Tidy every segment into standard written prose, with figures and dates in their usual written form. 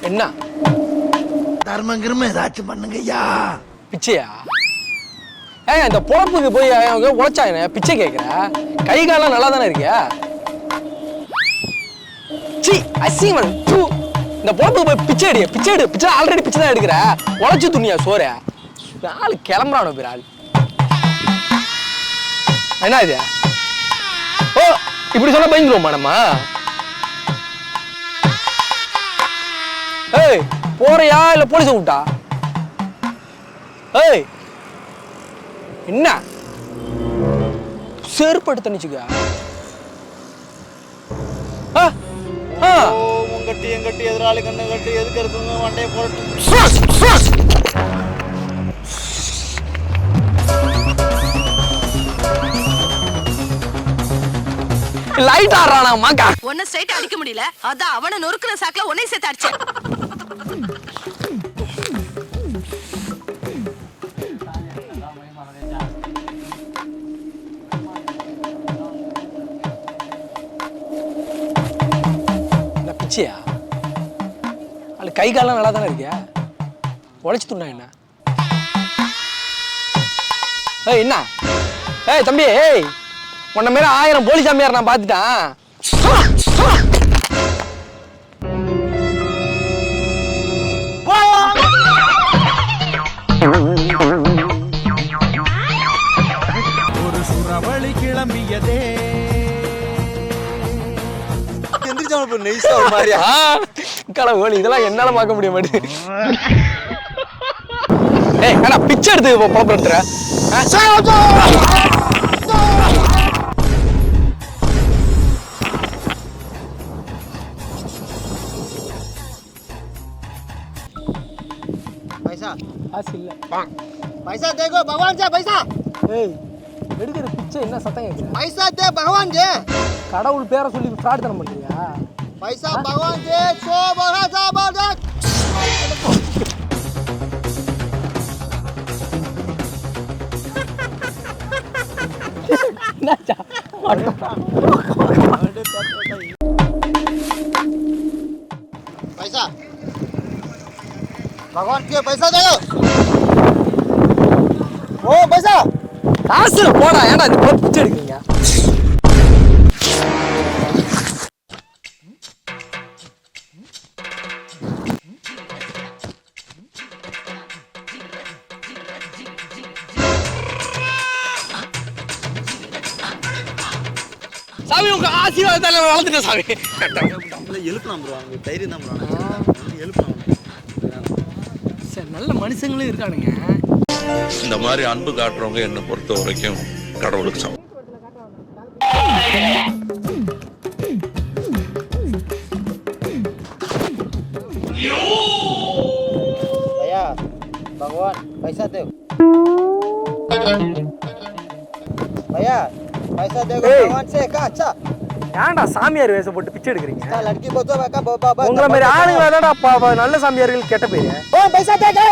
என்ன தர்மம் கிரும ஏதாச்சும் பண்ணுங்கய்யா. பிச்சையா? இந்த பொழப்புக்கு போய் உழைச்சா என்ன பிச்சை கேட்குற? கை காலம் நல்லா தானே இருக்கியா? சி அசிங்கமா இந்த பொழப்புக்கு போய் பிச்சை எடு பிச்சை ஆல்ரெடி பிச்சை தான் எடுக்கிற. உழைச்சு துணியா சோற ஆள் கிளம்புறானோ பேர் ஆள். என்ன இது? ஓ இப்படி சொன்னா பயந்துருவோமா நம்ம? ஏய் போறியா இல்ல போலீஸ கூப்பிட்டா? ஏய் என்ன செருப்பு எடுத்து தனிச்சுக்க? கட்டி எங்கட்டி எதிராளி கண்ணு கட்டி எதுக்கு இருக்குங்க மண்டையை போட்டு லைட் ஆடுறானா மாக்கா? ஒன்ன ஸ்ட்ரைட் அடிக்க முடியல, அதான் அவனை நொறுக்குற சாக்குல ஒன்னை சேர்த்து அடிச்சேன். பிச்சையா? அது கை காலம் நல்லா தானே இருக்கியா? உழைச்சு துண்ணா என்ன? ஏய் என்ன? ஏய் தம்பி, ஏய் உன்ன மாரி 1000 போலீஸ் சாமியார் நான் பார்த்துட்டேன். ஒரு சுறவழி கிளம்பியதே இதெல்லாம் என்னால பார்க்க முடிய மாட்டேங்குது. ஏய் அண்ணா பிச்சை எடுத்து பொழப்பு எடுத்துற. पैसा காசு இல்ல. पैसा देखो भगवान से पैसा. ஏய் எடுக்கிற பிச்சை என்ன சத்தம் கேட்குற? पैसा दे भगवान के. கடவுள் பேரை சொல்லி ஃப்ராட் தரம் பண்றியா? पैसा भगवान के सो भरोसा बोल. पैसा भगवान के पैसा दे दो. ओ पैसा காசு போடா. ஏன்டா இந்த பொழப்பு பிச்சை எடுக்கிறீங்க? சாமி உங்க ஆசீர்வாதத்தால வளர்ந்துட்டேன் சாமி. எழுப்பலாம் ப்ரோ, அவங்க தைரியம் தான் ப்ரோ, எழுப்பலாம். சரி நல்ல மனுஷங்களும் இருக்கானுங்க. இந்த மாதிரி அன்பு காட்டுறவங்க என்னை பொறுத்த வரைக்கும் கடவுளுக்கு சமம். भैया भगवान पैसा दे. भैया पैसा देखो भगवान से का. अच्छा ஏன்டா சாமியார் வேஷம் போட்டு பிச்சை எடுக்கிறீங்க? लड़की बोतो का बाबा உங்கள மாதிரி ஆளுங்க தான்டா நல்ல சாமியார்கள் கெட்ட பேரு. ओ पैसा दे दे.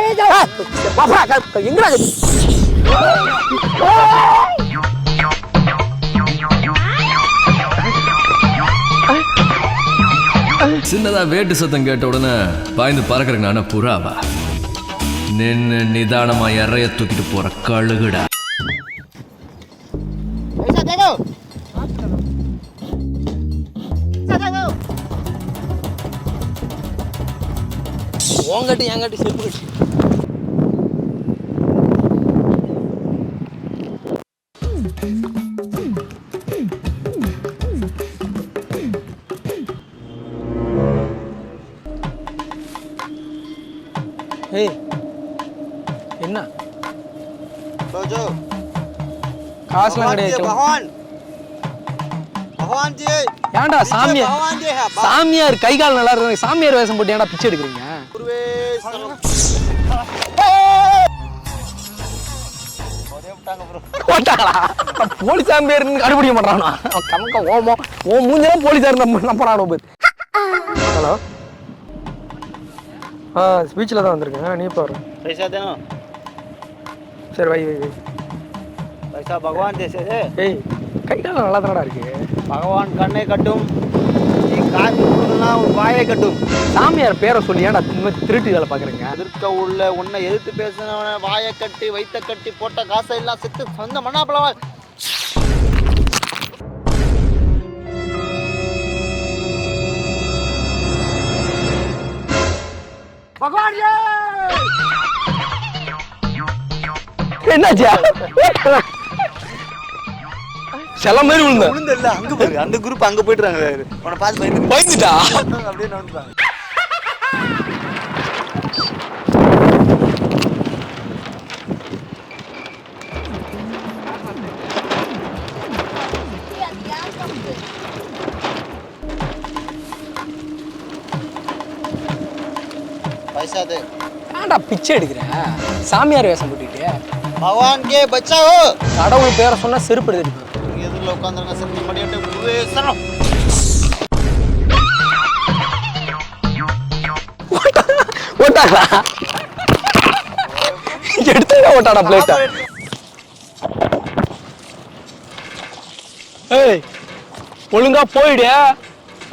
பாப்பா எங்கடா? சின்னதா வேட்டு சத்தம் கேட்ட உடனே பாய்ந்து பறக்கிறேன். நானா புறாவா? நின்னு நிதானமா இறைய தூக்கிட்டு போற கழுகுடா. पैसा दे दो. ஓங்கட்டி எங்கட்டி செருப்பு கட்டி. ஏய் என்ன बोझो காசுலாம் கிடையாது. भगवान भगवान जी ஏன்டா சாமியார் சாமியார் கை கால் நல்லா இருக்கு சாமியார் வேஷம் போட்டு ஏன்டா பிச்சை எடுக்கிறீங்க போட்டாங்களா போலீஸ் சாமியார்னு கண்டுபிடிக்க மாட்டானா கமக்க ஓமோ ஓ மூஞ்செல்லாம் போலீஸார் நம்பறானோ பேர் ஹலோ ஸ்பீச்சில் தான் வந்திருக்கேன் நீ பாரு पैसा देना சரி வை வை வை पैसा भगवान जैसे है ஏய் கை கால் நல்லா தானடா இருக்கு भगवान कन्ने कट्टुम நீ காசு கொடுத்தனா உன் வாயை கட்டும் சாமியார் பேரை சொல்லி ஏன்டா திருட்டு வேலை பார்க்குறீங்க எதிர்க்க உள்ள உன்னை எதிர்த்து பேசினவன வாயை கட்டி வைத்த கட்டி போட்ட காசை எல்லாம் செத்து சொந்த மண்ணாப்பளவா பகவான் என்னாச்சா செல்ல மாதிரி விழுந்த விழுந்து இல்ல அங்க போய் அந்த குரூப் அங்க போயிடுறாங்க உன்னை பார்த்து பயந்துட்டா அப்படியே நடந்துறாங்க पैसा दे ஏன்டா பிச்சை எடுக்கிற சாமியார் வேஷம் போட்டுக்கிட்டு भगवान के बच्चा हो கடவுள் பேரை சொன்னா செருப்பு எடுத்து எதிரில் உட்காந்துருங்க செருப்பு மடியாட்டு சரணம் ஓட்டாடா எடுத்து ஓட்டாடா பிளேட்டா ஏய் ஒழுங்கா போயிடு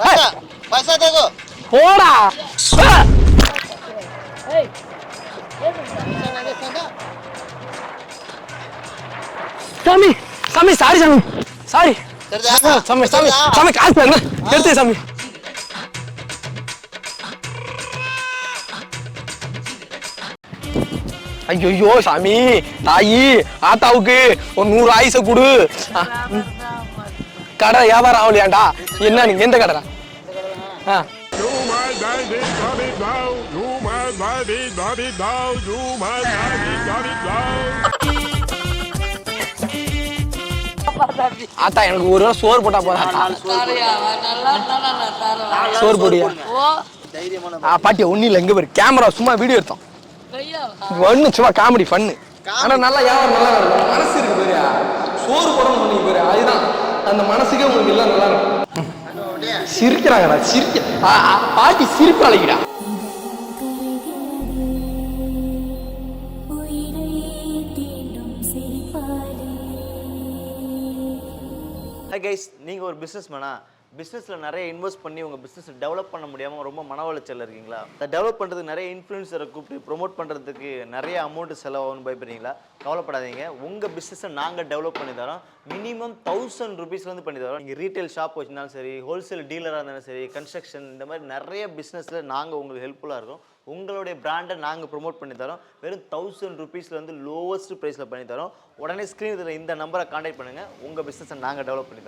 पैसा पैसा देखो போடா சாமி சாமி சாரி சாமி சாரி சாமி சாமி சாமி காசு பாருங்க எடுத்து சாமி ஐயோ சாமி தாயி ஆத்தாவுக்கு ஒரு 100 ஆயிச கொடு கடை வியாபாரம் ஆகலையாண்டா என்ன நீங்க எந்த கடைடா ஆத்தா எனக்கு ஒரு வேளை சோறு போட்டா போதா சோறு போடியா பாட்டியா ஒன்னும் இல்லை எங்க பேரு கேமரா சும்மா வீடியோ எடுத்தோம் ஒண்ணு சும்மா காமெடி பண்ணு ஆனா நல்லா வியாபாரம் நல்லா இருக்கும் மனசு இருக்கு பேரியா சோறு போடணும் பண்ணி பேரு அதுதான் அந்த மனசுக்கே உங்களுக்கு எல்லாம் நல்லா இருக்கும் சிரிக்கிறாங்கடா பாட்டி சிரிப்பு அழைக்கிறா ஹாய் கைஸ் நீங்கள் ஒரு பிஸ்னஸ்மேனா பிஸ்னஸில் நிறைய இன்வெஸ்ட் பண்ணி உங்கள் பிஸ்னஸ் டெவலப் பண்ண முடியாமல் ரொம்ப மன உளைச்சல் இருக்கீங்களா அதை டெவலப் பண்ணுறதுக்கு நிறைய இன்ஃப்ளூயன்சரை கூப்பிட்டு ப்ரொமோட் பண்ணுறதுக்கு நிறைய அமௌண்ட் செலவாகும்னு பயப்படுறீங்களா கவலைப்படாதீங்க உங்கள் பிஸ்னஸை நாங்கள் டெவலப் பண்ணி தரோம் மினிமம் 1000 rupeesலேருந்து பண்ணி தரோம் நீங்கள் ரீட்டைல் ஷாப் வச்சுருந்தாலும் சரி ஹோல்சேல் டீலராக இருந்தாலும் சரி கன்ஸ்ட்ரக்ஷன் இந்த மாதிரி நிறைய பிஸ்னஸில் நாங்கள் உங்களுக்கு ஹெல்ப்ஃபுல்லாக இருக்கோம் உங்களுடைய பிராண்டை நாங்கள் ப்ரொமோட் பண்ணி தரோம் வெறும் 1000 rupeesலேருந்து லோவஸ்ட் ப்ரைஸில் பண்ணி தரோம் உடனே ஸ்க்ரீன் இதில் இந்த நம்பரை கான்டாக்ட் பண்ணுங்கள் உங்கள் பிஸ்னஸை நாங்கள் டெவலப் பண்ணி தரோம்